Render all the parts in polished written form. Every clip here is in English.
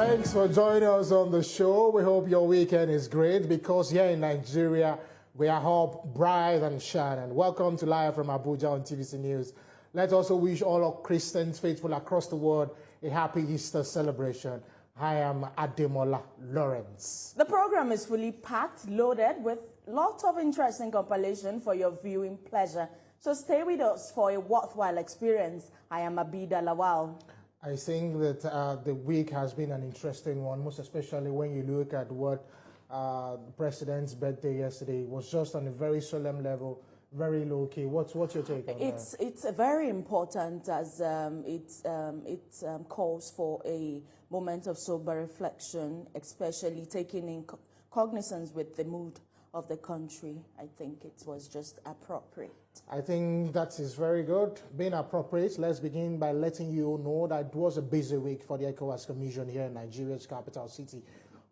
Thanks for joining us on the show. We hope your weekend is great because here in Nigeria, we are up bright and shining. Welcome to Live from Abuja on TVC News. Let's also wish all our Christians faithful across the world a happy Easter celebration. I am Ademola Lawrence. The program is fully packed, loaded with lots of interesting compilation for your viewing pleasure. So stay with us for a worthwhile experience. I am Abida Lawal. I think that the week has been an interesting one, most especially when you look at what the president's birthday yesterday was just on a very solemn level, very low key. What's your take on that? It's very important as it calls for a moment of sober reflection, especially taking in cognizance with the mood of the country. I think it was just appropriate. I think that is very good, being appropriate. Let's begin by letting you know that it was a busy week for the ECOWAS Commission here in Nigeria's capital city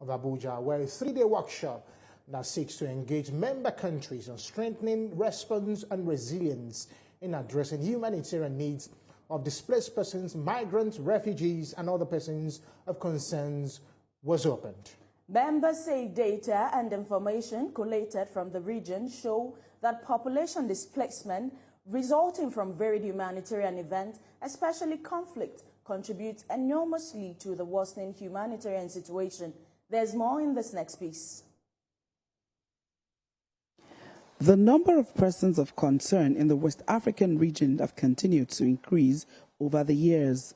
of Abuja, where a 3-day workshop that seeks to engage member countries on strengthening response and resilience in addressing humanitarian needs of displaced persons, migrants, refugees, and other persons of concerns was opened. Members say data and information collated from the region show that population displacement resulting from varied humanitarian events, especially conflict, contributes enormously to the worsening humanitarian situation. There's more in this next piece. The number of persons of concern in the West African region have continued to increase over the years.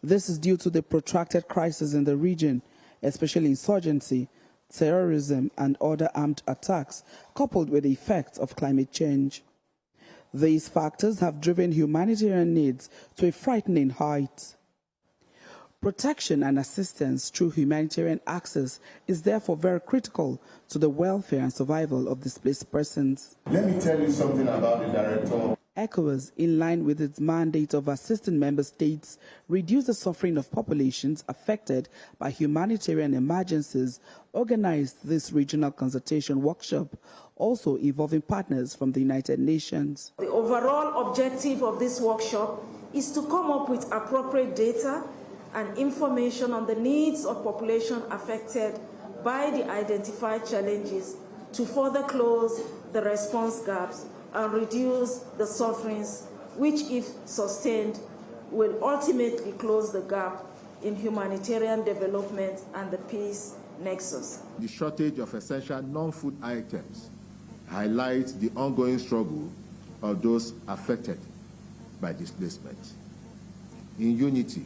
This is due to the protracted crisis in the region, especially insurgency, terrorism, and other armed attacks, coupled with the effects of climate change. These factors have driven humanitarian needs to a frightening height. Protection and assistance through humanitarian access is therefore very critical to the welfare and survival of displaced persons. Let me tell you something about the director. ECOWAS, in line with its mandate of assisting member states reduce the suffering of populations affected by humanitarian emergencies, organized this regional consultation workshop, also involving partners from the United Nations. The overall objective of this workshop is to come up with appropriate data and information on the needs of population affected by the identified challenges to further close the response gaps and reduce the sufferings, which, if sustained, will ultimately close the gap in humanitarian development and the peace nexus. The shortage of essential non-food items highlights the ongoing struggle of those affected by displacement. In unity,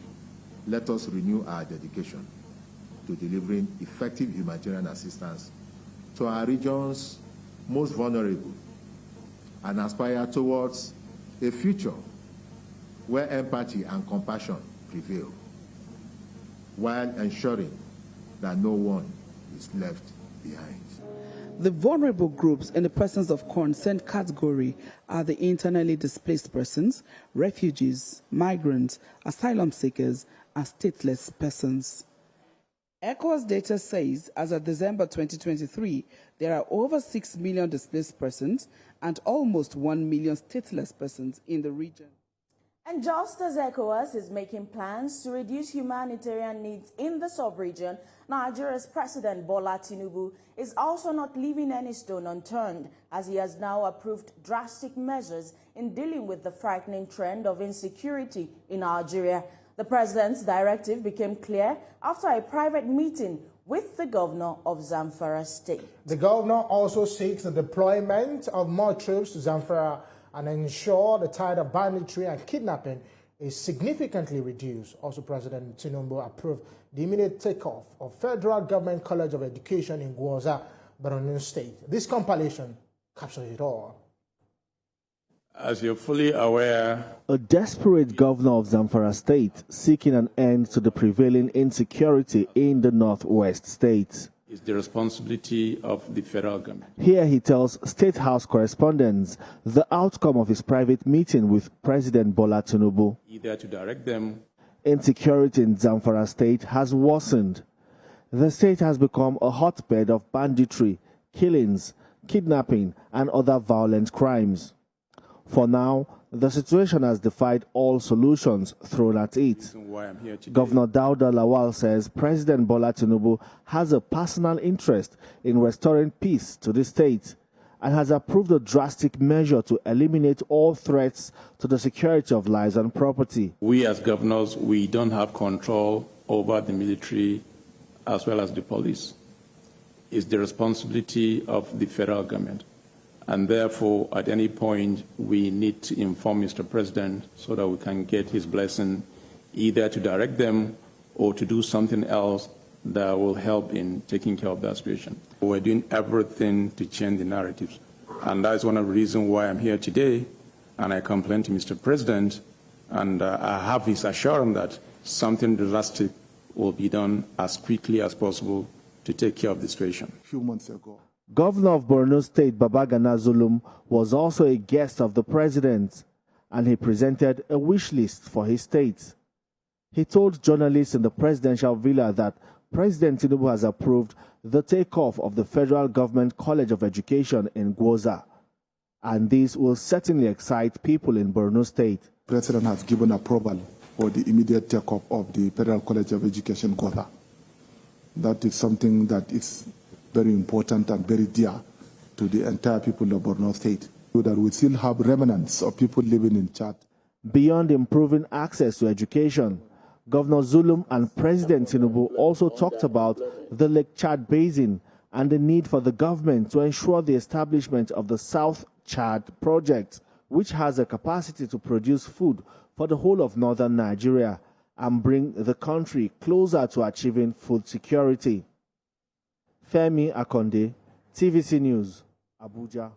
let us renew our dedication to delivering effective humanitarian assistance to our region's most vulnerable and aspire towards a future where empathy and compassion prevail, while ensuring that no one is left behind. The vulnerable groups in the persons of concern category are the internally displaced persons, refugees, migrants, asylum seekers, and stateless persons. ECOWAS data says, as of December 2023, there are over 6 million displaced persons and almost 1 million stateless persons in the region. And just as ECOWAS is making plans to reduce humanitarian needs in the sub-region, Nigeria's President Bola Tinubu is also not leaving any stone unturned, as he has now approved drastic measures in dealing with the frightening trend of insecurity in Nigeria. The president's directive became clear after a private meeting with the governor of Zamfara State. The governor also seeks the deployment of more troops to Zamfara and ensure the tide of banditry and kidnapping is significantly reduced. Also, President Tinubu approved the immediate takeoff of Federal Government College of Education in Gwoza, Borno State. This compilation captures it all. As you're fully aware, a desperate governor of Zamfara State seeking an end to the prevailing insecurity in the northwest state. Is the responsibility of the federal government. Here he tells State House correspondents the outcome of his private meeting with President Bola Tinubu. Either to direct them. Insecurity in Zamfara State has worsened. The state has become a hotbed of banditry, killings, kidnapping, and other violent crimes. For now, the situation has defied all solutions thrown at it. Why I'm here today. Governor Dauda Lawal says President Bola Tinubu has a personal interest in restoring peace to the state and has approved a drastic measure to eliminate all threats to the security of lives and property. We as governors, we don't have control over the military as well as the police. It's the responsibility of the federal government. And therefore, at any point, we need to inform Mr. President so that we can get his blessing either to direct them or to do something else that will help in taking care of that situation. We're doing everything to change the narratives. And that's one of the reasons why I'm here today. And I complain to Mr. President, and I have his assurance that something drastic will be done as quickly as possible to take care of the situation. A few months ago, Governor of Borno State Babagana Zulum was also a guest of the president, and he presented a wish list for his state. He told journalists in the presidential villa that President Tinubu has approved the takeoff of the Federal Government College of Education in Gwoza, and this will certainly excite people in Borno State. the President has given approval for the immediate takeoff of the Federal College of Education, Gwoza. That is something that is very important and very dear to the entire people of Borno State, so that we still have remnants of people living in Chad. Beyond improving access to education, Governor Zulum and President Tinubu also talked about the Lake Chad Basin and the need for the government to ensure the establishment of the South Chad Project, which has a capacity to produce food for the whole of northern Nigeria and bring the country closer to achieving food security. Femi Akonde, TVC News, Abuja.